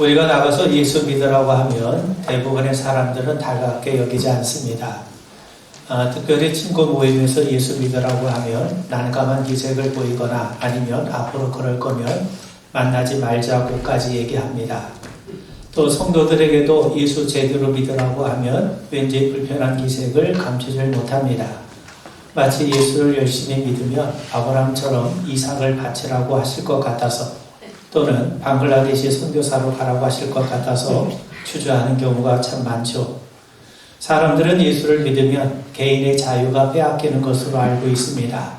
우리가 나가서 예수 믿으라고 하면 대부분의 사람들은 달갑게 여기지 않습니다. 특별히 친구 모임에서 예수 믿으라고 하면 난감한 기색을 보이거나 아니면 앞으로 그럴 거면 만나지 말자고까지 얘기합니다. 또 성도들에게도 예수 제대로 믿으라고 하면 왠지 불편한 기색을 감추질 못합니다. 마치 예수를 열심히 믿으면 아브라함처럼 이삭을 바치라고 하실 것 같아서 또는 방글라데시 선교사로 가라고 하실 것 같아서 주저하는 경우가 참 많죠. 사람들은 예수를 믿으면 개인의 자유가 빼앗기는 것으로 알고 있습니다.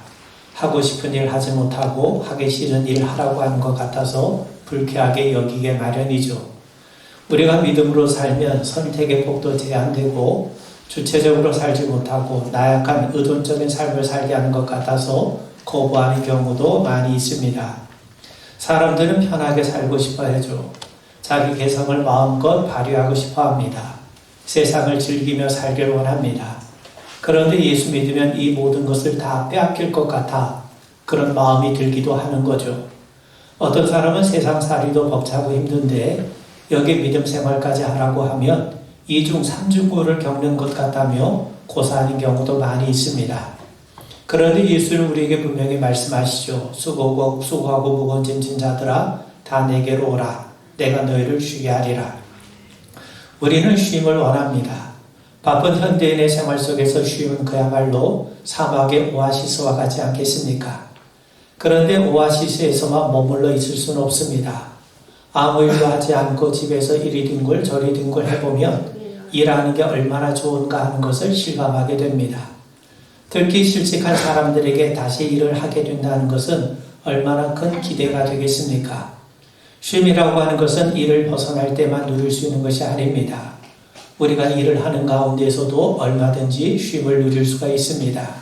하고 싶은 일 하지 못하고 하기 싫은 일 하라고 하는 것 같아서 불쾌하게 여기게 마련이죠. 우리가 믿음으로 살면 선택의 폭도 제한되고 주체적으로 살지 못하고 나약한 의존적인 삶을 살게 하는 것 같아서 거부하는 경우도 많이 있습니다. 사람들은 편하게 살고 싶어 하죠. 자기 개성을 마음껏 발휘하고 싶어 합니다. 세상을 즐기며 살길 원합니다. 그런데 예수 믿으면 이 모든 것을 다 빼앗길 것 같아 그런 마음이 들기도 하는 거죠. 어떤 사람은 세상살이도 벅차고 힘든데 여기 믿음 생활까지 하라고 하면 2중 3중고를 겪는 것 같다며 고사하는 경우도 많이 있습니다. 그런데 예수는 우리에게 분명히 말씀하시죠. 수고하고 무거운 짐진 자들아 다 내게로 오라. 내가 너희를 쉬게 하리라. 우리는 쉼을 원합니다. 바쁜 현대인의 생활 속에서 쉼은 그야말로 사막의 오아시스와 같지 않겠습니까? 그런데 오아시스에서만 머물러 있을 수는 없습니다. 아무 일도 하지 않고 집에서 이리 뒹굴 저리 뒹굴 해보면 일하는 게 얼마나 좋은가 하는 것을 실감하게 됩니다. 특히 실직한 사람들에게 다시 일을 하게 된다는 것은 얼마나 큰 기대가 되겠습니까? 쉼이라고 하는 것은 일을 벗어날 때만 누릴 수 있는 것이 아닙니다. 우리가 일을 하는 가운데서도 얼마든지 쉼을 누릴 수가 있습니다.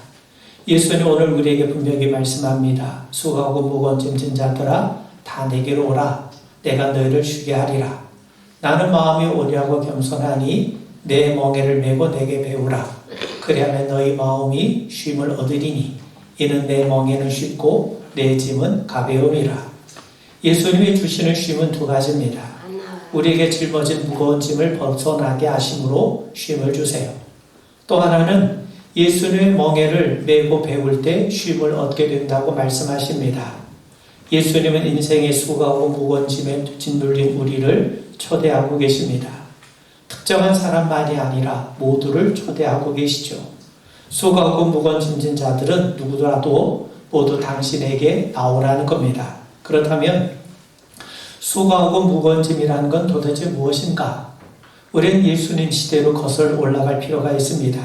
예수님 오늘 우리에게 분명히 말씀합니다. 수고하고 무거운 짐진 자들아 다 내게로 오라. 내가 너희를 쉬게 하리라. 나는 마음이 온유하고 겸손하니 내 멍에를 메고 내게 배우라. 그리하면 너희 마음이 쉼을 얻으리니 이는 내 멍에는 쉽고 내 짐은 가벼움이라. 예수님이 주시는 쉼은 두 가지입니다. 우리에게 짊어진 무거운 짐을 벗어나게 하심으로 쉼을 주세요. 또 하나는 예수님의 멍에를 메고 배울 때 쉼을 얻게 된다고 말씀하십니다. 예수님은 인생의 수고하고 무거운 짐에 짓눌린 우리를 초대하고 계십니다. 특정한 사람만이 아니라 모두를 초대하고 계시죠. 수고하고 무거운 짐진 자들은 누구라도 모두 당신에게 나오라는 겁니다. 그렇다면 수고하고 무거운 짐이라는 건 도대체 무엇인가? 우리는 예수님 시대로 거슬러 올라갈 필요가 있습니다.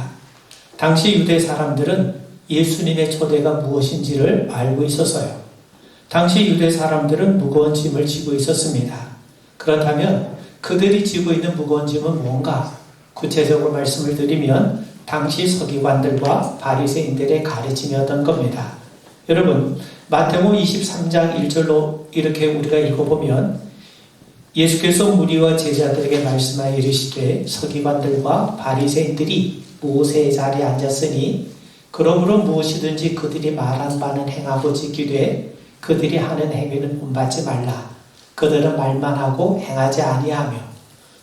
당시 유대 사람들은 예수님의 초대가 무엇인지를 알고 있었어요. 당시 유대 사람들은 무거운 짐을 지고 있었습니다. 그렇다면 그들이 지고 있는 무거운 짐은 뭔가? 구체적으로 말씀을 드리면 당시 서기관들과 바리새인들의 가르침이었던 겁니다. 여러분 마태복음 23장 1절로 이렇게 우리가 읽어보면 예수께서 무리와 제자들에게 말씀하여 이르시되 서기관들과 바리새인들이 모세의 자리에 앉았으니 그러므로 무엇이든지 그들이 말한 바는 행하고 지키되 그들이 하는 행위는 본받지 말라. 그들은 말만 하고 행하지 아니하며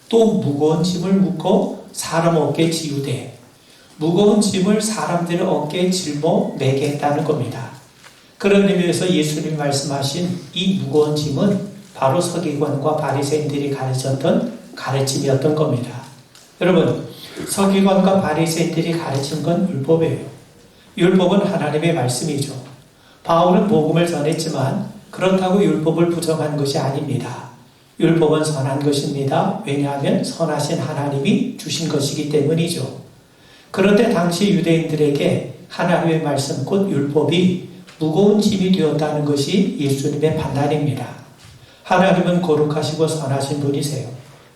또 무거운 짐을 묶고 사람 어깨에 지우되 무거운 짐을 사람들의 어깨에 짊어 매게 했다는 겁니다. 그런 의미에서 예수님이 말씀하신 이 무거운 짐은 바로 서기관과 바리새인들이 가르쳤던 가르침이었던 겁니다. 여러분 서기관과 바리새인들이 가르친 건 율법이에요. 율법은 하나님의 말씀이죠. 바울은 복음을 전했지만 그렇다고 율법을 부정한 것이 아닙니다. 율법은 선한 것입니다. 왜냐하면 선하신 하나님이 주신 것이기 때문이죠. 그런데 당시 유대인들에게 하나님의 말씀 곧 율법이 무거운 짐이 되었다는 것이 예수님의 판단입니다. 하나님은 거룩하시고 선하신 분이세요.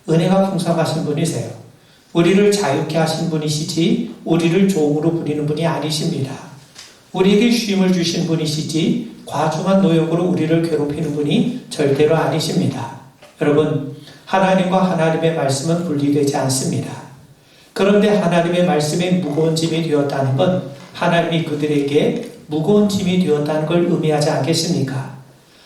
은혜가 풍성하신 분이세요. 우리를 자유케 하신 분이시지 우리를 종으로 부리는 분이 아니십니다. 우리에게 쉼을 주신 분이시지 과중한 노역으로 우리를 괴롭히는 분이 절대로 아니십니다. 여러분 하나님과 하나님의 말씀은 분리되지 않습니다. 그런데 하나님의 말씀에 무거운 짐이 되었다는 건 하나님이 그들에게 무거운 짐이 되었다는 걸 의미하지 않겠습니까?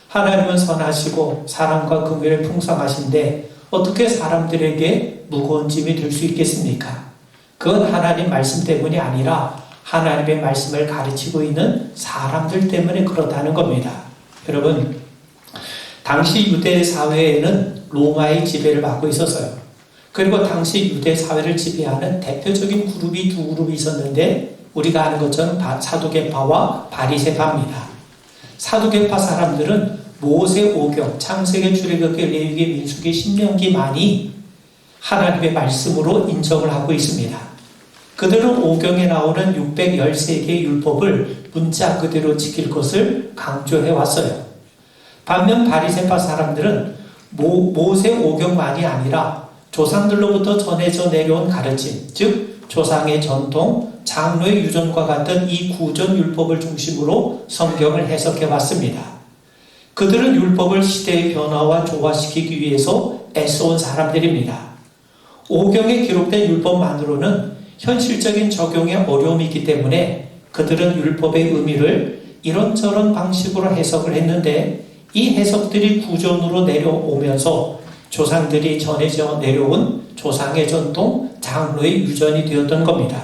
하나님은 선하시고 사랑과 긍휼이 풍성하신데 어떻게 사람들에게 무거운 짐이 될 수 있겠습니까? 그건 하나님 말씀 때문이 아니라 하나님의 말씀을 가르치고 있는 사람들 때문에 그렇다는 겁니다. 여러분, 당시 유대 사회에는 로마의 지배를 받고 있었어요. 그리고 당시 유대 사회를 지배하는 대표적인 그룹이 두 그룹이 있었는데 우리가 아는 것처럼 사두개파와 바리새파입니다. 사두개파 사람들은 모세 오경, 창세기, 출애굽기, 레위기, 민수기, 신명기만이 하나님의 말씀으로 인정을 하고 있습니다. 그들은 오경에 나오는 613개의 율법을 문자 그대로 지킬 것을 강조해 왔어요. 반면 바리새파 사람들은 모세 오경만이 아니라 조상들로부터 전해져 내려온 가르침, 즉 조상의 전통, 장로의 유전과 같은 이 구전 율법을 중심으로 성경을 해석해 왔습니다. 그들은 율법을 시대의 변화와 조화시키기 위해서 애써온 사람들입니다. 오경에 기록된 율법만으로는 현실적인 적용에 어려움이 있기 때문에 그들은 율법의 의미를 이런저런 방식으로 해석을 했는데 이 해석들이 구전으로 내려오면서 조상들이 전해져 내려온 조상의 전통, 장로의 유전이 되었던 겁니다.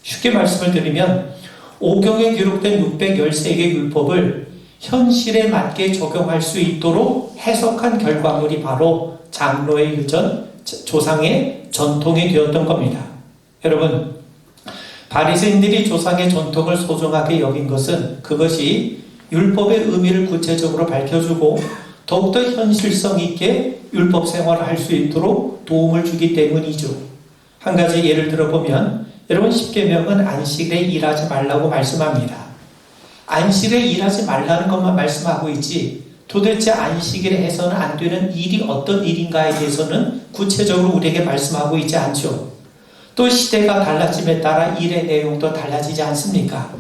쉽게 말씀을 드리면 오경에 기록된 613개의 율법을 현실에 맞게 적용할 수 있도록 해석한 결과물이 바로 장로의 유전, 조상의 전통이 되었던 겁니다. 여러분, 바리새인들이 조상의 전통을 소중하게 여긴 것은 그것이 율법의 의미를 구체적으로 밝혀주고 더욱더 현실성 있게 율법 생활을 할 수 있도록 도움을 주기 때문이죠. 한 가지 예를 들어보면 여러분, 십계명은 안식일에 일하지 말라고 말씀합니다. 안식일에 일하지 말라는 것만 말씀하고 있지 도대체 안식일에 해서는 안 되는 일이 어떤 일인가에 대해서는 구체적으로 우리에게 말씀하고 있지 않죠. 또 시대가 달라짐에 따라 일의 내용도 달라지지 않습니까?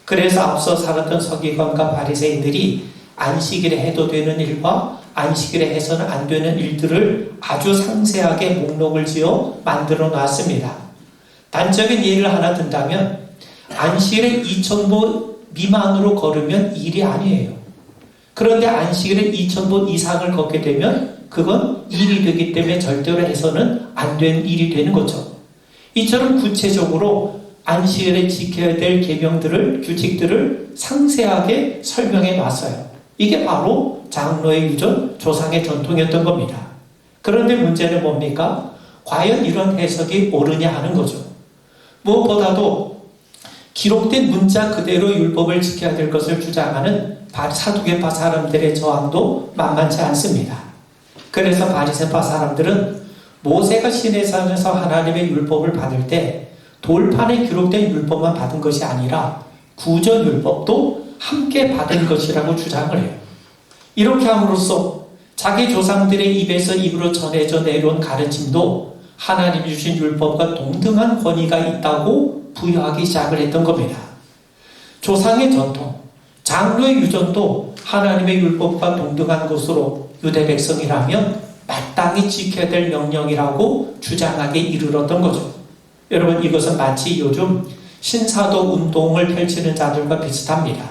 그래서 앞서 살았던 서기관과 바리새인들이 안식일에 해도 되는 일과 안식일에 해서는 안 되는 일들을 아주 상세하게 목록을 지어 만들어 놨습니다. 단적인 예를 하나 든다면 안식일에 2000보 미만으로 걸으면 일이 아니에요. 그런데 안식일에 2000보 이상을 걷게 되면 그건 일이 되기 때문에 절대로 해서는 안 되는 일이 되는 거죠. 이처럼 구체적으로 안식일에 지켜야 될 계명들을, 규칙들을 상세하게 설명해 놨어요. 이게 바로 장로의 유전, 조상의 전통이었던 겁니다. 그런데 문제는 뭡니까? 과연 이런 해석이 옳으냐 하는 거죠. 무엇보다도 기록된 문자 그대로 율법을 지켜야 될 것을 주장하는 사두개파 사람들의 저항도 만만치 않습니다. 그래서 바리새파 사람들은 모세가 시내산에서 하나님의 율법을 받을 때 돌판에 기록된 율법만 받은 것이 아니라 구전 율법도 함께 받은 것이라고 주장을 해요. 이렇게 함으로써 자기 조상들의 입에서 입으로 전해져 내려온 가르침도 하나님이 주신 율법과 동등한 권위가 있다고 부여하기 시작을 했던 겁니다. 조상의 전통, 장로의 유전도 하나님의 율법과 동등한 것으로 유대 백성이라면 마땅히 지켜야 될 명령이라고 주장하게 이르렀던 거죠. 여러분, 이것은 마치 요즘 신사도 운동을 펼치는 자들과 비슷합니다.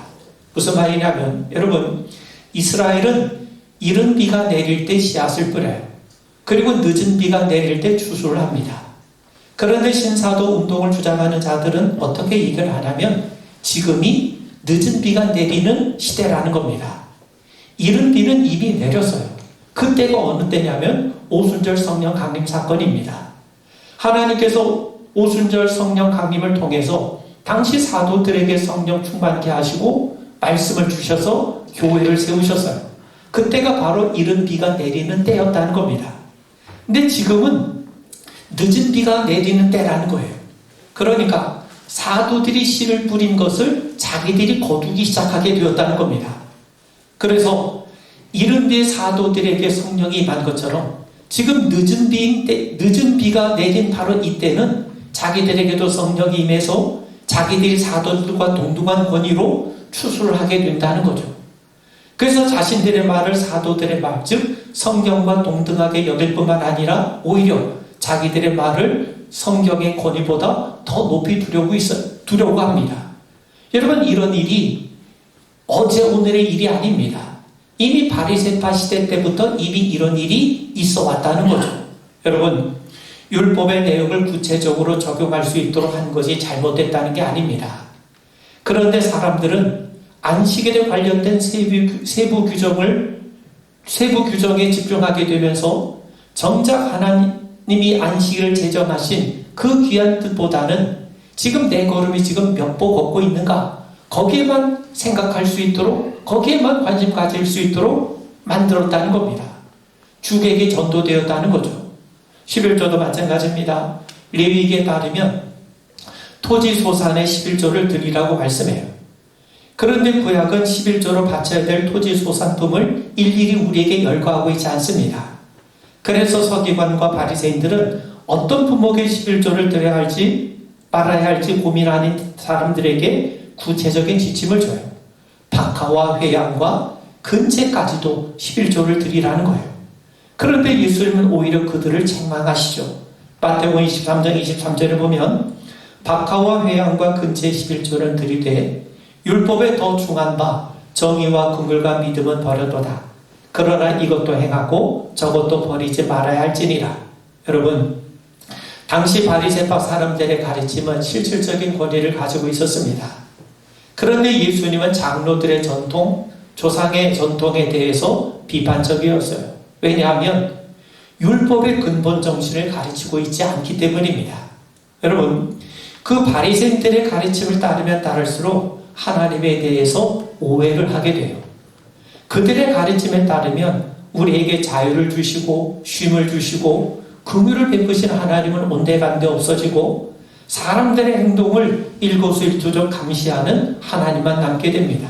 무슨 말이냐면 여러분, 이스라엘은 이른 비가 내릴 때 씨앗을 뿌려요. 그리고 늦은 비가 내릴 때 추수를 합니다. 그런데 신사도 운동을 주장하는 자들은 어떻게 얘기를 하냐면 지금이 늦은 비가 내리는 시대라는 겁니다. 이른 비는 이미 내렸어요. 그때가 어느 때냐면 오순절 성령 강림 사건입니다. 하나님께서 오순절 성령 강림을 통해서 당시 사도들에게 성령 충만케 하시고 말씀을 주셔서 교회를 세우셨어요. 그때가 바로 이른 비가 내리는 때였다는 겁니다. 근데 지금은 늦은 비가 내리는 때라는 거예요. 그러니까 사도들이 씨를 뿌린 것을 자기들이 거두기 시작하게 되었다는 겁니다. 그래서 이른 비의 사도들에게 성령이 임한 것처럼 지금 늦은 비가 내린 바로 이때는 자기들에게도 성령이 임해서 자기들이 사도들과 동등한 권위로 추수를 하게 된다는 거죠. 그래서 자신들의 말을 사도들의 말, 즉 성경과 동등하게 여길 뿐만 아니라 오히려 자기들의 말을 성경의 권위보다 더 높이 두려고 합니다. 여러분, 이런 일이 어제 오늘의 일이 아닙니다. 이미 바리새파 시대 때부터 이미 이런 일이 있어 왔다는 거죠. 여러분, 율법의 내용을 구체적으로 적용할 수 있도록 한 것이 잘못됐다는 게 아닙니다. 그런데 사람들은 안식일에 관련된 세부 규정에 집중하게 되면서 정작 하나님이 안식일을 제정하신 그 귀한 뜻보다는 지금 내 걸음이 지금 몇 보 걷고 있는가, 거기에만 생각할 수 있도록, 거기에만 관심 가질 수 있도록 만들었다는 겁니다. 주객이 전도되었다는 거죠. 11조도 마찬가지입니다. 레위기에 따르면 토지 소산의 11조를 드리라고 말씀해요. 그런데 구약은 11조로 바쳐야 될 토지 소산품을 일일이 우리에게 열거하고 있지 않습니다. 그래서 서기관과 바리새인들은 어떤 품목의 11조를 드려야 할지 말아야 할지 고민하는 사람들에게 구체적인 지침을 줘요. 박하와 회양과 근채까지도 11조를 드리라는 거예요. 그런데 예수님은 오히려 그들을 책망하시죠. 마태복음 23장 23절에 보면 박하와 회양과 근채 11조를 드리되 율법에 더 중한 바 정의와 긍휼과 믿음은 버려도다. 그러나 이것도 행하고 저것도 버리지 말아야 할지니라. 여러분, 당시 바리새파 사람들의 가르침은 실질적인 권위를 가지고 있었습니다. 그런데 예수님은 장로들의 전통, 조상의 전통에 대해서 비판적이었어요. 왜냐하면 율법의 근본 정신을 가르치고 있지 않기 때문입니다. 여러분, 그 바리새인들의 가르침을 따르면 따를수록 하나님에 대해서 오해를 하게 돼요. 그들의 가르침에 따르면 우리에게 자유를 주시고 쉼을 주시고 긍휼을 베푸신 하나님은 온데간데 없어지고 사람들의 행동을 일거수일투족 감시하는 하나님만 남게 됩니다.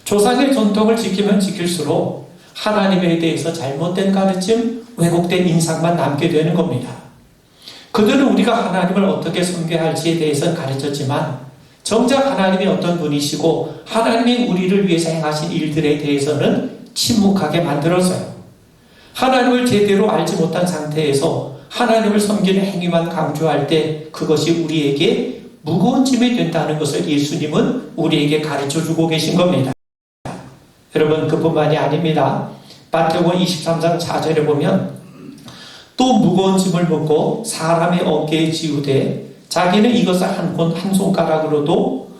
조상의 전통을 지키면 지킬수록 하나님에 대해서 잘못된 가르침, 왜곡된 인상만 남게 되는 겁니다. 그들은 우리가 하나님을 어떻게 섬겨야 할지에 대해서는 가르쳤지만 정작 하나님이 어떤 분이시고 하나님이 우리를 위해서 행하신 일들에 대해서는 침묵하게 만들었어요. 하나님을 제대로 알지 못한 상태에서 하나님을 섬기는 행위만 강조할 때 그것이 우리에게 무거운 짐이 된다는 것을 예수님은 우리에게 가르쳐주고 계신 겁니다. 여러분, 그뿐만이 아닙니다. 마태복음 23장 4절에 보면 또 무거운 짐을 묻고 사람의 어깨에 지우되 자기는 이것을 한 손가락으로도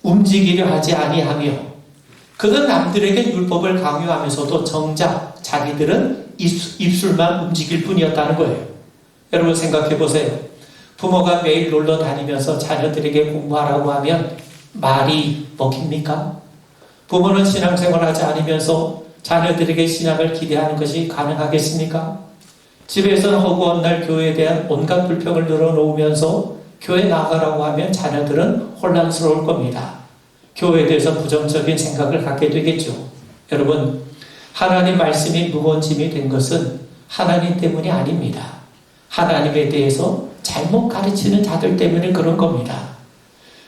움직이려 하지 아니하며 그는 남들에게 율법을 강요하면서도 정작 자기들은 입술만 움직일 뿐이었다는 거예요. 여러분 생각해 보세요. 부모가 매일 놀러 다니면서 자녀들에게 공부하라고 하면 말이 먹힙니까? 부모는 신앙생활을 하지 않으면서 자녀들에게 신앙을 기대하는 것이 가능하겠습니까? 집에서는 허구한 날 교회에 대한 온갖 불평을 늘어놓으면서 교회 나가라고 하면 자녀들은 혼란스러울 겁니다. 교회에 대해서 부정적인 생각을 갖게 되겠죠. 여러분, 하나님 말씀이 무거운 짐이 된 것은 하나님 때문이 아닙니다. 하나님에 대해서 잘못 가르치는 자들 때문에 그런 겁니다.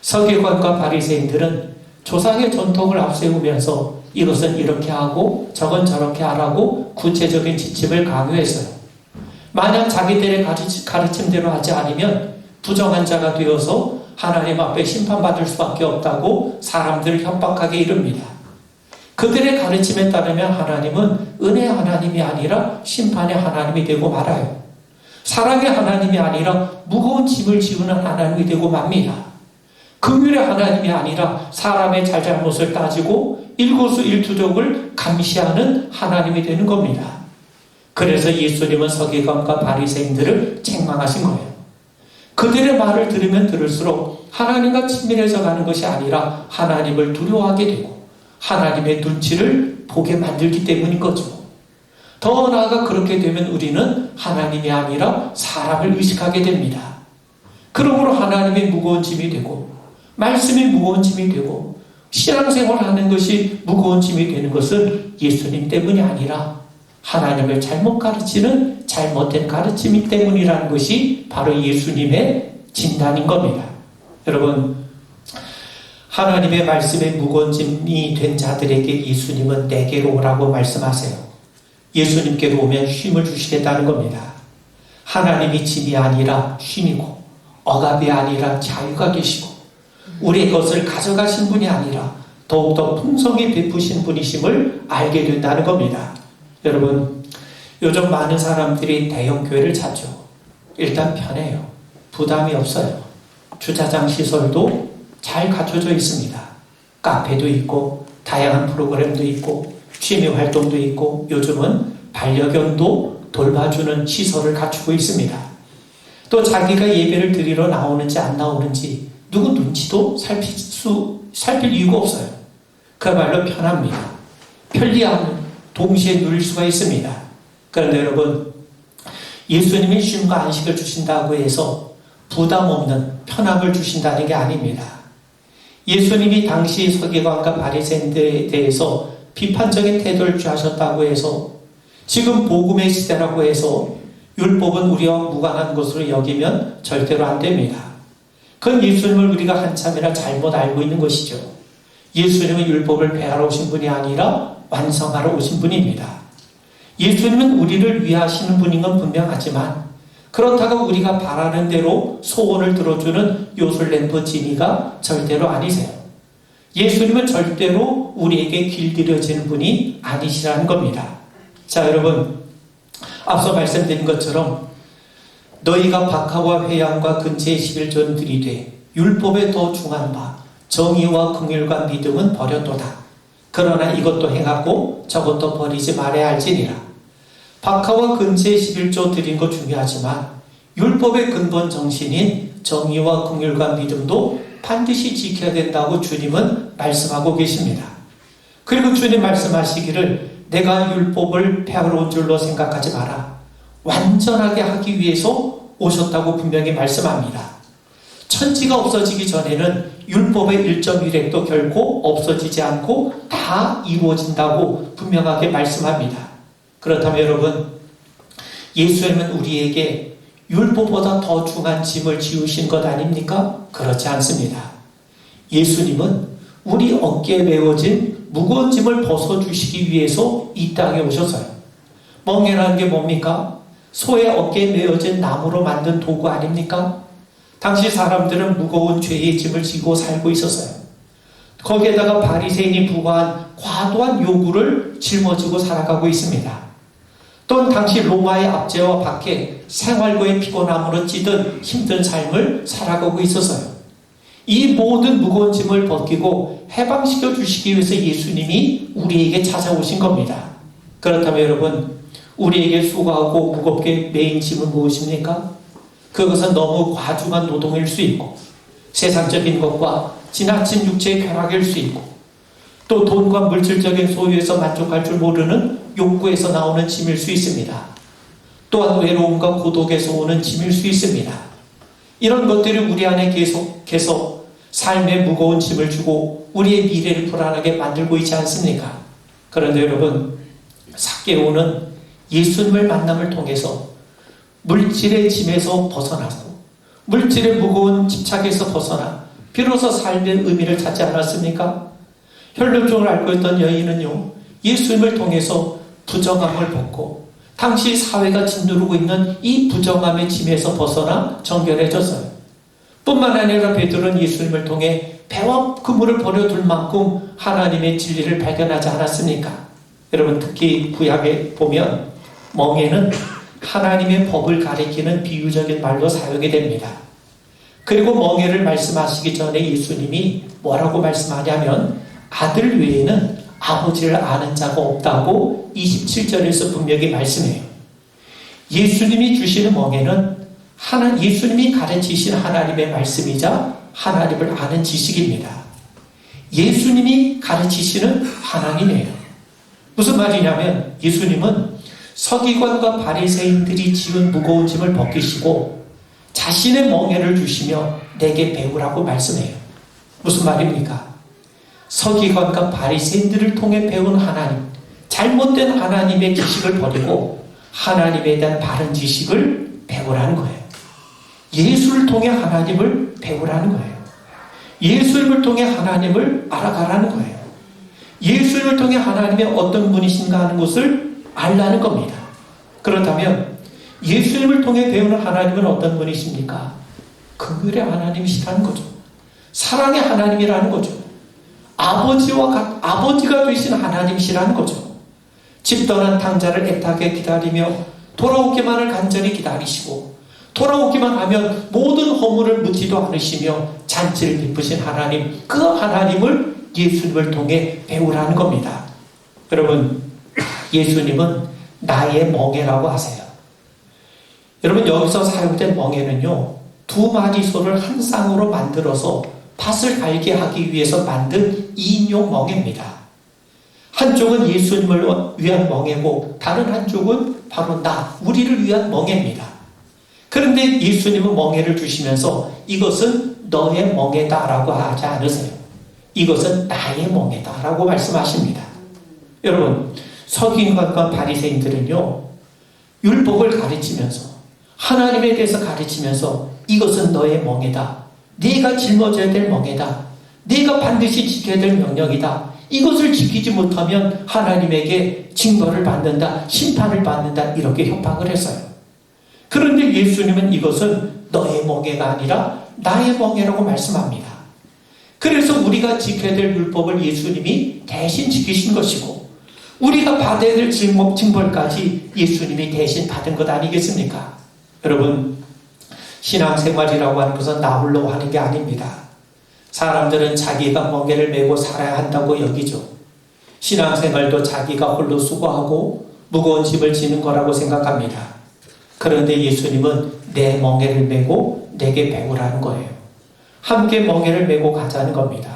서기관과 바리새인들은 조상의 전통을 앞세우면서 이것은 이렇게 하고 저건 저렇게 하라고 구체적인 지침을 강요했어요. 만약 자기들의 가르침대로 하지 않으면 부정한 자가 되어서 하나님 앞에 심판받을 수밖에 없다고 사람들을 협박하게 이릅니다. 그들의 가르침에 따르면 하나님은 은혜의 하나님이 아니라 심판의 하나님이 되고 말아요. 사랑의 하나님이 아니라 무거운 짐을 지우는 하나님이 되고 맙니다. 긍휼의 하나님이 아니라 사람의 잘잘못을 따지고 일거수일투족을 감시하는 하나님이 되는 겁니다. 그래서 예수님은 서기관과 바리새인들을 책망하신 거예요. 그들의 말을 들으면 들을수록 하나님과 친밀해져 가는 것이 아니라 하나님을 두려워하게 되고 하나님의 눈치를 보게 만들기 때문인 거죠. 더 나아가 그렇게 되면 우리는 하나님이 아니라 사람을 의식하게 됩니다. 그러므로 하나님의 무거운 짐이 되고 말씀이 무거운 짐이 되고 신앙생활을 하는 것이 무거운 짐이 되는 것은 예수님 때문이 아니라 하나님을 잘못 가르치는 잘못된 가르침이 때문이라는 것이 바로 예수님의 진단인 겁니다. 여러분, 하나님의 말씀에 무거운 짐이 된 자들에게 예수님은 내게로 오라고 말씀하세요. 예수님께로 오면 쉼을 주시겠다는 겁니다. 하나님이 짐이 아니라 쉼이고 억압이 아니라 자유가 계시고 우리의 것을 가져가신 분이 아니라 더욱더 풍성히 베푸신 분이심을 알게 된다는 겁니다. 여러분, 요즘 많은 사람들이 대형 교회를 찾죠. 일단 편해요. 부담이 없어요. 주차장 시설도 잘 갖춰져 있습니다. 카페도 있고 다양한 프로그램도 있고 취미 활동도 있고 요즘은 반려견도 돌봐주는 시설을 갖추고 있습니다. 또 자기가 예배를 드리러 나오는지 안 나오는지 누구 눈치도 살필 이유가 없어요. 그야말로 편합니다. 편리함을 동시에 누릴 수가 있습니다. 그런데 여러분, 예수님이 쉼과 안식을 주신다고 해서 부담 없는 편함을 주신다는 게 아닙니다. 예수님이 당시 서기관과 바리새인들에 대해서 비판적인 태도를 취하셨다고 해서 지금 복음의 시대라고 해서 율법은 우리와 무관한 것으로 여기면 절대로 안 됩니다. 그건 예수님을 우리가 한참이나 잘못 알고 있는 것이죠. 예수님은 율법을 폐하러 오신 분이 아니라 완성하러 오신 분입니다. 예수님은 우리를 위하시는 분인 건 분명하지만 그렇다고 우리가 바라는 대로 소원을 들어주는 요술램프 지니가 절대로 아니세요. 예수님은 절대로 우리에게 길들여지는 분이 아니시라는 겁니다. 자, 여러분, 앞서 말씀드린 것처럼 너희가 박하와 회양과 근처의 11조는 들이되 율법에 더 중한 바 정의와 긍휼과 믿음은 버렸도다. 그러나 이것도 행하고 저것도 버리지 말아야 할지니라. 박하와 근처의 11조 드린 거 중요하지만 율법의 근본 정신인 정의와 긍휼과 믿음도 반드시 지켜야 된다고 주님은 말씀하고 계십니다. 그리고 주님 말씀하시기를 내가 율법을 폐하러 온 줄로 생각하지 마라. 완전하게 하기 위해서 오셨다고 분명히 말씀합니다. 천지가 없어지기 전에는 율법의 1.1획도 결코 없어지지 않고 다 이루어진다고 분명하게 말씀합니다. 그렇다면 여러분, 예수님은 우리에게 율법보다 더 중한 짐을 지우신 것 아닙니까? 그렇지 않습니다. 예수님은 우리 어깨에 메워진 무거운 짐을 벗어주시기 위해서 이 땅에 오셨어요. 멍에라는 게 뭡니까? 소의 어깨에 메워진 나무로 만든 도구 아닙니까? 당시 사람들은 무거운 죄의 짐을 지고 살고 있었어요. 거기에다가 바리새인이 부과한 과도한 요구를 짊어지고 살아가고 있습니다. 또한 당시 로마의 압제와 박해, 생활고의 피곤함으로 찌든 힘든 삶을 살아가고 있었어요. 이 모든 무거운 짐을 벗기고 해방시켜 주시기 위해서 예수님이 우리에게 찾아오신 겁니다. 그렇다면 여러분, 우리에게 수고하고 무겁게 메인 짐은 무엇입니까? 그것은 너무 과중한 노동일 수 있고 세상적인 것과 지나친 육체의 쾌락일 수 있고 또 돈과 물질적인 소유에서 만족할 줄 모르는 욕구에서 나오는 짐일 수 있습니다. 또한 외로움과 고독에서 오는 짐일 수 있습니다. 이런 것들이 우리 안에 계속해서 삶의 무거운 짐을 주고 우리의 미래를 불안하게 만들고 있지 않습니까? 그런데 여러분, 삭개오는 예수님을 만남을 통해서 물질의 짐에서 벗어나고 물질의 무거운 집착에서 벗어나 비로소 삶의 의미를 찾지 않았습니까? 혈루증을 앓고 있던 여인은요, 예수님을 통해서 부정함을 벗고 당시 사회가 짓누르고 있는 이 부정함의 짐에서 벗어나 정결해졌어요. 뿐만 아니라 베드로는 예수님을 통해 배와 그물을 버려둘 만큼 하나님의 진리를 발견하지 않았습니까? 여러분, 특히 구약에 보면 멍에는 하나님의 법을 가리키는 비유적인 말로 사용이 됩니다. 그리고 멍에를 말씀하시기 전에 예수님이 뭐라고 말씀하냐면 아들 외에는 아버지를 아는 자가 없다고 27절에서 분명히 말씀해요. 예수님이 주시는 멍에는 예수님이 가르치신 하나님의 말씀이자 하나님을 아는 지식입니다. 예수님이 가르치시는 하나님이에요. 무슨 말이냐면 예수님은 서기관과 바리새인들이 지은 무거운 짐을 벗기시고 자신의 멍에를 주시며 내게 배우라고 말씀해요. 무슨 말입니까? 서기관과 바리새인들을 통해 배운 하나님, 잘못된 하나님의 지식을 버리고 하나님에 대한 바른 지식을 배우라는 거예요. 예수를 통해 하나님을 배우라는 거예요. 예수님을 통해 하나님을 알아가라는 거예요. 예수님을 통해 하나님의 어떤 분이신가 하는 것을 알라는 겁니다. 그렇다면 예수님을 통해 배우는 하나님은 어떤 분이십니까? 긍휼의 하나님이시라는 거죠. 사랑의 하나님이라는 거죠. 아버지가 되신 하나님이시라는 거죠. 집 떠난 탕자를 애타게 기다리며 돌아오기만을 간절히 기다리시고 돌아오기만 하면 모든 허물을 묻지도 않으시며 잔치를 베푸신 하나님, 그 하나님을 예수님을 통해 배우라는 겁니다. 여러분, 예수님은 나의 멍에라고 하세요. 여러분, 여기서 사용된 멍에는요, 2마리 소를 한 쌍으로 만들어서 밭을 갈게 하기 위해서 만든 2인용 멍에입니다. 한쪽은 예수님을 위한 멍에고 다른 한쪽은 바로 우리를 위한 멍에입니다. 그런데 예수님은 멍에를 주시면서 이것은 너의 멍에다라고 하지 않으세요. 이것은 나의 멍에다라고 말씀하십니다. 여러분, 서기관과 바리새인들은요, 율법을 가르치면서 하나님에 대해서 가르치면서 이것은 너의 멍에다, 네가 짊어져야 될 멍에다, 네가 반드시 지켜야 될 명령이다, 이것을 지키지 못하면 하나님에게 징벌을 받는다, 심판을 받는다, 이렇게 협박을 했어요. 그런데 예수님은 이것은 너의 멍에가 아니라 나의 멍에라고 말씀합니다. 그래서 우리가 지켜야 될 율법을 예수님이 대신 지키신 것이고 우리가 받아야 될 징벌까지 예수님이 대신 받은 것 아니겠습니까? 여러분, 신앙생활이라고 하는 것은 나 홀로 하는 게 아닙니다. 사람들은 자기가 멍에를 메고 살아야 한다고 여기죠. 신앙생활도 자기가 홀로 수고하고 무거운 짐을 지는 거라고 생각합니다. 그런데 예수님은 내 멍에를 메고 내게 배우라는 거예요. 함께 멍에를 메고 가자는 겁니다.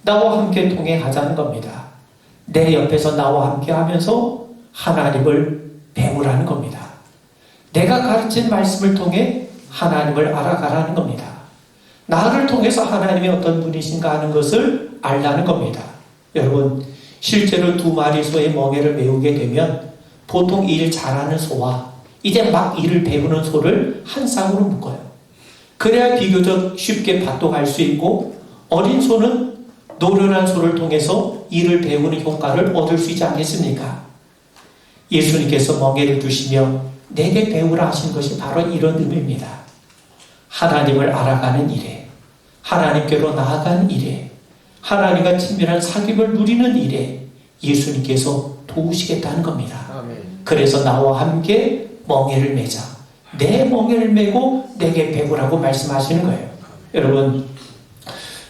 나와 함께 동행하자는 겁니다. 내 옆에서 나와 함께 하면서 하나님을 배우라는 겁니다. 내가 가르친 말씀을 통해 하나님을 알아가라는 겁니다. 나를 통해서 하나님이 어떤 분이신가 하는 것을 알라는 겁니다. 여러분, 실제로 2마리 소의 멍에를 메우게 되면 보통 일 잘하는 소와 이제 막 일을 배우는 소를 한 쌍으로 묶어요. 그래야 비교적 쉽게 밭도 갈 수 있고 어린 소는 노련한 소를 통해서 일을 배우는 효과를 얻을 수 있지 않겠습니까? 예수님께서 멍에를 주시며 내게 배우라 하신 것이 바로 이런 의미입니다. 하나님을 알아가는 일에, 하나님께로 나아가는 일에, 하나님과 친밀한 사귐을 누리는 일에 예수님께서 도우시겠다는 겁니다. 아멘. 그래서 나와 함께 멍에를 매자. 내 멍에를 메고 내게 배우라고 말씀하시는 거예요. 여러분,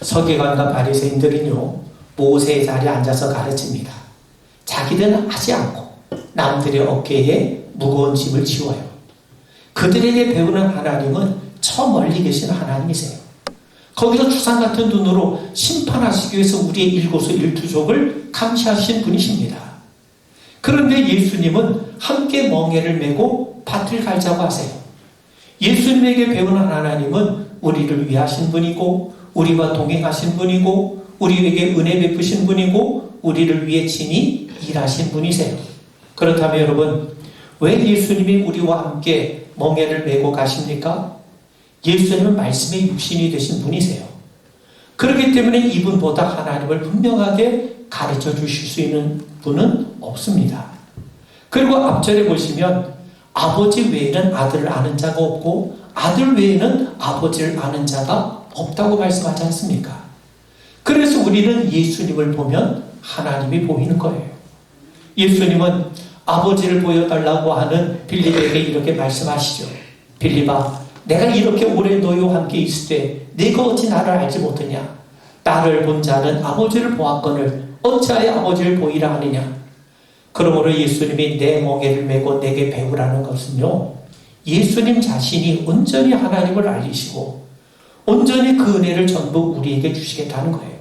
서기관과 바리새인들은요, 모세의 자리에 앉아서 가르칩니다. 자기들은 하지 않고 남들의 어깨에 무거운 짐을 지워요. 그들에게 배우는 하나님은 저 멀리 계신 하나님이세요. 거기서 주상 같은 눈으로 심판하시기 위해서 우리의 일거수 일투족을 감시하신 분이십니다. 그런데 예수님은 함께 멍에를 메고 밭을 갈자고 하세요. 예수님에게 배우는 하나님은 우리를 위하신 분이고 우리와 동행하신 분이고 우리에게 은혜 베푸신 분이고 우리를 위해 친히 일하신 분이세요. 그렇다면 여러분, 왜 예수님이 우리와 함께 멍에를 메고 가십니까? 예수님은 말씀의 육신이 되신 분이세요. 그렇기 때문에 이분보다 하나님을 분명하게 가르쳐 주실 수 있는 분은 없습니다. 그리고 앞절에 보시면 아버지 외에는 아들을 아는 자가 없고 아들 외에는 아버지를 아는 자가 없다고 말씀하지 않습니까? 그래서 우리는 예수님을 보면 하나님이 보이는 거예요. 예수님은 아버지를 보여달라고 하는 빌립에게 이렇게 말씀하시죠. 빌립아, 내가 이렇게 오래 너희와 함께 있을 때 네가 어찌 나를 알지 못하냐? 나를 본 자는 아버지를 보았거늘 어찌하여 아버지를 보이라 하느냐? 그러므로 예수님이 내 멍에를 메고 내게 배우라는 것은요, 예수님 자신이 온전히 하나님을 알리시고 온전히 그 은혜를 전부 우리에게 주시겠다는 거예요.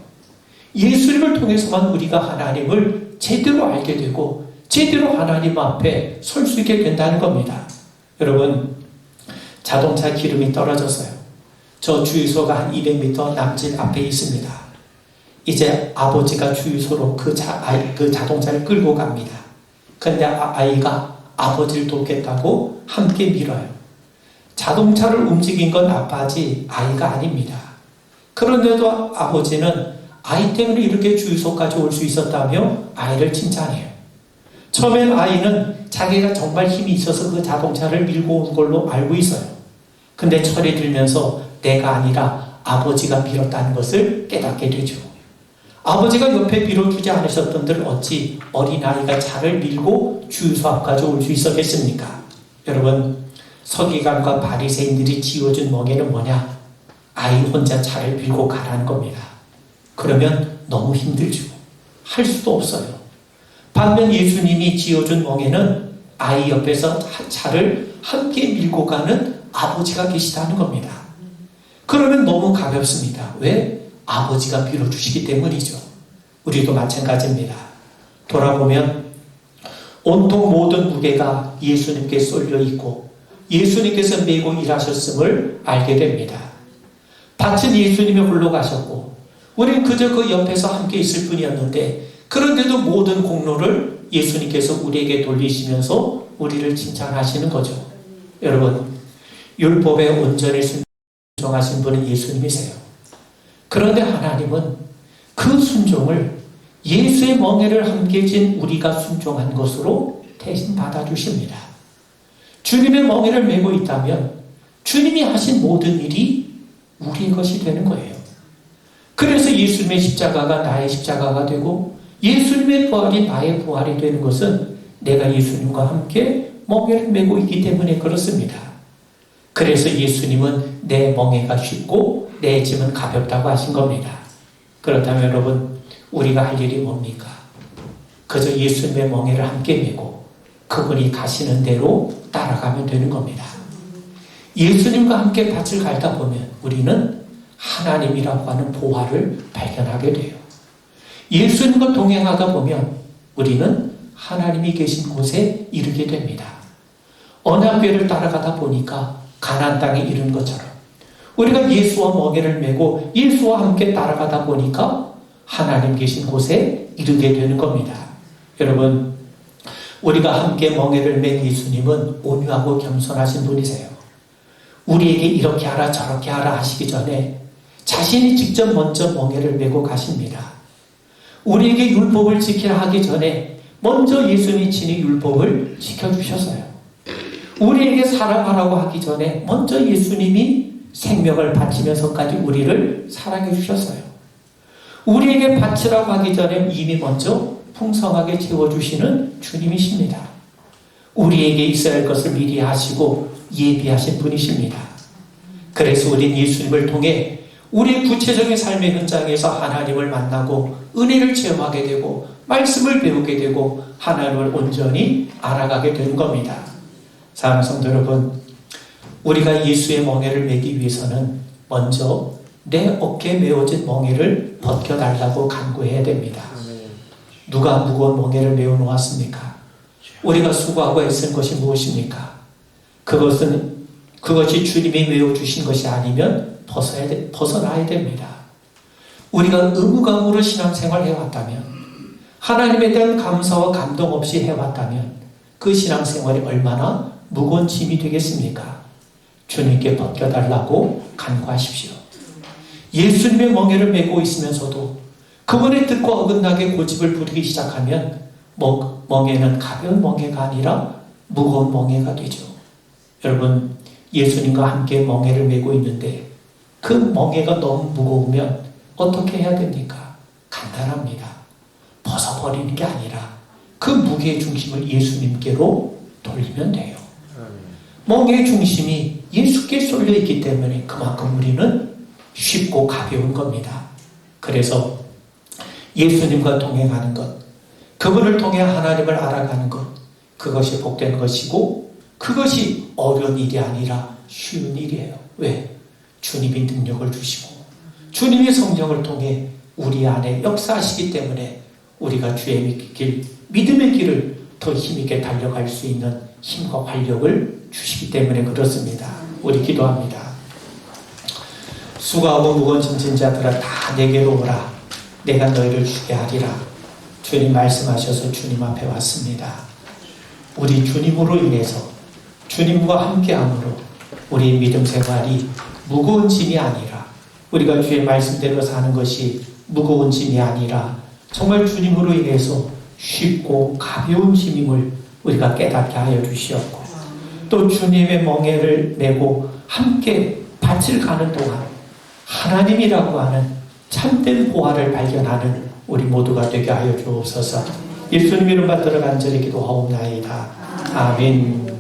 예수님을 통해서만 우리가 하나님을 제대로 알게 되고 제대로 하나님 앞에 설 수 있게 된다는 겁니다. 여러분, 자동차 기름이 떨어졌어요. 저 주유소가 한 200m 남짓 앞에 있습니다. 이제 아버지가 주유소로 그 자동차를 끌고 갑니다. 그런데 아이가 아버지를 돕겠다고 함께 밀어요. 자동차를 움직인 건 아빠지 아이가 아닙니다. 그런데도 아버지는 아이 때문에 이렇게 주유소까지 올 수 있었다며 아이를 칭찬해요. 처음엔 아이는 자기가 정말 힘이 있어서 그 자동차를 밀고 온 걸로 알고 있어요. 근데 철이 들면서 내가 아니라 아버지가 밀었다는 것을 깨닫게 되죠. 아버지가 옆에 밀어주지 않으셨던들 어찌 어린아이가 차를 밀고 주유소 앞까지 올 수 있었겠습니까? 여러분, 서기관과 바리새인들이 지어준 멍에는 뭐냐? 아이 혼자 차를 밀고 가라는 겁니다. 그러면 너무 힘들죠. 할 수도 없어요. 반면 예수님이 지어준 멍에는 아이 옆에서 차를 함께 밀고 가는 아버지가 계시다는 겁니다. 그러면 너무 가볍습니다. 왜? 아버지가 밀어주시기 때문이죠. 우리도 마찬가지입니다. 돌아보면 온통 모든 무게가 예수님께 쏠려 있고 예수님께서 메고 일하셨음을 알게 됩니다. 밭은 예수님이 홀로 가셨고 우리는 그저 그 옆에서 함께 있을 뿐이었는데, 그런데도 모든 공로를 예수님께서 우리에게 돌리시면서 우리를 칭찬하시는 거죠. 여러분, 율법에 온전히 순종하신 분은 예수님이세요. 그런데 하나님은 그 순종을 예수의 멍에를 함께 진 우리가 순종한 것으로 대신 받아주십니다. 주님의 멍에를 메고 있다면 주님이 하신 모든 일이 우리의 것이 되는 거예요. 그래서 예수님의 십자가가 나의 십자가가 되고 예수님의 부활이 나의 부활이 되는 것은 내가 예수님과 함께 멍에를 메고 있기 때문에 그렇습니다. 그래서 예수님은 내 멍에가 쉽고 내 짐은 가볍다고 하신 겁니다. 그렇다면 여러분, 우리가 할 일이 뭡니까? 그저 예수님의 멍에를 함께 메고 그분이 가시는 대로 따라가면 되는 겁니다. 예수님과 함께 밭을 갈다 보면 우리는 하나님이라고 하는 보화를 발견하게 돼요. 예수님과 동행하다 보면 우리는 하나님이 계신 곳에 이르게 됩니다. 언약궤를 따라가다 보니까 가나안 땅에 이른 것처럼 우리가 예수와 멍에를 메고 예수와 함께 따라가다 보니까 하나님 계신 곳에 이르게 되는 겁니다. 여러분, 우리가 함께 멍에를 맨 예수님은 온유하고 겸손하신 분이세요. 우리에게 이렇게 하라 저렇게 하라 하시기 전에 자신이 직접 먼저 멍에를 메고 가십니다. 우리에게 율법을 지키라 하기 전에 먼저 예수님이 친히 율법을 지켜주셨어요. 우리에게 사랑하라고 하기 전에 먼저 예수님이 생명을 바치면서까지 우리를 사랑해 주셨어요. 우리에게 바치라고 하기 전에 이미 먼저 풍성하게 채워주시는 주님이십니다. 우리에게 있어야 할 것을 미리 하시고 예비하신 분이십니다. 그래서 우린 예수님을 통해 우리의 구체적인 삶의 현장에서 하나님을 만나고 은혜를 체험하게 되고 말씀을 배우게 되고 하나님을 온전히 알아가게 되는 겁니다. 사랑하는 성도 여러분, 우리가 예수의 멍에를 메기 위해서는 먼저 내 어깨에 메어진 멍에를 벗겨달라고 간구해야 됩니다. 누가 무거운 멍에를 메어 놓았습니까? 우리가 수고하고 애쓴 것이 무엇입니까? 그것이 주님이 메어주신 것이 아니면 벗어나야 됩니다. 우리가 의무감으로 신앙생활 해왔다면, 하나님에 대한 감사와 감동 없이 해왔다면 그 신앙생활이 얼마나 무거운 짐이 되겠습니까? 주님께 벗겨달라고 간구하십시오. 예수님의 멍에를 메고 있으면서도 그분의 뜻과 어긋나게 고집을 부리기 시작하면 멍에는 가벼운 멍에가 아니라 무거운 멍에가 되죠. 여러분, 예수님과 함께 멍에를 메고 있는데 그 멍에가 너무 무거우면 어떻게 해야 됩니까? 간단합니다. 벗어버리는 게 아니라 그 무게의 중심을 예수님께로 돌리면 돼요. 멍에의 중심이 예수께 쏠려 있기 때문에 그만큼 우리는 쉽고 가벼운 겁니다. 그래서 예수님과 동행하는 것, 그분을 통해 하나님을 알아가는 것, 그것이 복된 것이고 그것이 어려운 일이 아니라 쉬운 일이에요. 왜? 주님이 능력을 주시고 주님의 성령을 통해 우리 안에 역사하시기 때문에 우리가 주의 길, 믿음의 길을 더 힘있게 달려갈 수 있는 힘과 활력을 주시기 때문에 그렇습니다. 우리 기도합니다. 수고하고 무거운 짐진 자들아 다 내게로 오라. 내가 너희를 쉬게 하리라. 주님 말씀하셔서 주님 앞에 왔습니다. 우리 주님으로 인해서 주님과 함께함으로 우리 믿음 생활이 무거운 짐이 아니라, 우리가 주의 말씀대로 사는 것이 무거운 짐이 아니라 정말 주님으로 인해서 쉽고 가벼운 짐임을 우리가 깨닫게 하여 주시옵고, 또 주님의 멍에를 메고 함께 밭을 가는 동안 하나님이라고 하는 참된 보화를 발견하는 우리 모두가 되게 하여 주옵소서. 예수님 이름 받들어 간절히 기도하옵나이다. 아멘.